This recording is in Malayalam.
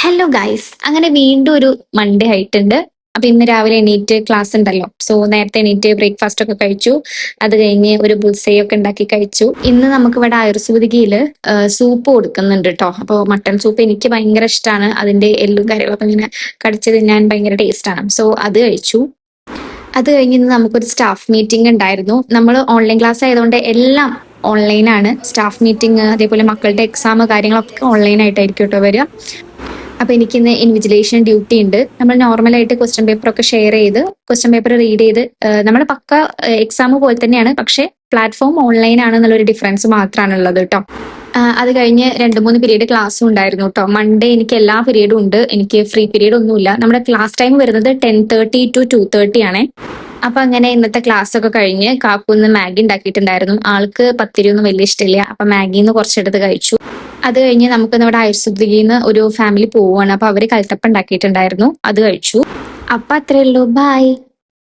ഹലോ ഗൈസ്, അങ്ങനെ വീണ്ടും ഒരു മൺഡേ ആയിട്ടുണ്ട്. അപ്പൊ ഇന്ന് രാവിലെ എണീറ്റ് ക്ലാസ് ഉണ്ടല്ലോ, സോ നേരത്തെ എണീറ്റ് ബ്രേക്ക്ഫാസ്റ്റ് ഒക്കെ കഴിച്ചു. അത് കഴിഞ്ഞ് ഒരു ബുൾസൈ ഒക്കെ ഉണ്ടാക്കി കഴിച്ചു. ഇന്ന് നമുക്ക് ഇവിടെ ആയുർവേദികയില് സൂപ്പ് കൊടുക്കുന്നുണ്ട് കേട്ടോ. അപ്പോൾ മട്ടൺ സൂപ്പ് എനിക്ക് ഭയങ്കര ഇഷ്ടമാണ്. അതിന്റെ എല്ലും കാര്യങ്ങളൊക്കെ ഇങ്ങനെ കടിച്ച് തിന്നാൻ ഭയങ്കര ടേസ്റ്റ് ആണ്. സോ അത് കഴിച്ചു. അത് കഴിഞ്ഞ് ഇന്ന് നമുക്കൊരു സ്റ്റാഫ് മീറ്റിംഗ് ഉണ്ടായിരുന്നു. നമ്മൾ ഓൺലൈൻ ക്ലാസ് ആയതുകൊണ്ട് എല്ലാം ഓൺലൈനാണ്. സ്റ്റാഫ് മീറ്റിംഗ്, അതേപോലെ മക്കളുടെ എക്സാം കാര്യങ്ങളൊക്കെ ഓൺലൈൻ ആയിട്ടായിരിക്കും കേട്ടോ വരിക. അപ്പൊ എനിക്കിന്ന് ഇൻവിജിലേഷൻ ഡ്യൂട്ടി ഉണ്ട്. നമ്മൾ നോർമലായിട്ട് ക്വസ്റ്റ്യൻ പേപ്പർ ഒക്കെ ഷെയർ ചെയ്ത് ക്വസ്റ്റ്യൻ പേപ്പർ റീഡ് ചെയ്ത് നമ്മൾ പക്ക എക്സാം പോലെ തന്നെയാണ്, പക്ഷെ പ്ലാറ്റ്ഫോം ഓൺലൈൻ ആണെന്നുള്ളൊരു ഡിഫറൻസ് മാത്രമാണ് ഉള്ളത് കേട്ടോ. അത് കഴിഞ്ഞ് 2-3 പീരീഡ് ക്ലാസ്സും ഉണ്ടായിരുന്നു കേട്ടോ. മൺഡേ എനിക്ക് എല്ലാ പീരീഡും ഉണ്ട്, എനിക്ക് ഫ്രീ പീരീഡ് ഒന്നുമില്ല. നമ്മുടെ ക്ലാസ് ടൈം വരുന്നത് 10:30 to 2:30 ആണേ. അപ്പൊ അങ്ങനെ ഇന്നത്തെ ക്ലാസ് ഒക്കെ കഴിഞ്ഞ് കാക്കുന്ന് മാഗി ഉണ്ടാക്കിയിട്ടുണ്ടായിരുന്നു. ആൾക്ക് പത്തിരി ഒന്നും വലിയ ഇഷ്ടമില്ല. അപ്പൊ മാഗിന്ന് കുറച്ചെടുത്ത് കഴിച്ചു. അത് കഴിഞ്ഞ് നമുക്ക് നമ്മുടെ ആയുർസുദ്ധിന്ന് ഒരു ഫാമിലി പോവുകയാണ്. അപ്പൊ അവര് കൽത്തപ്പം ഉണ്ടാക്കിയിട്ടുണ്ടായിരുന്നു, അത് കഴിച്ചു. അപ്പൊ അത്രേ ഉള്ളൂ, ബൈ.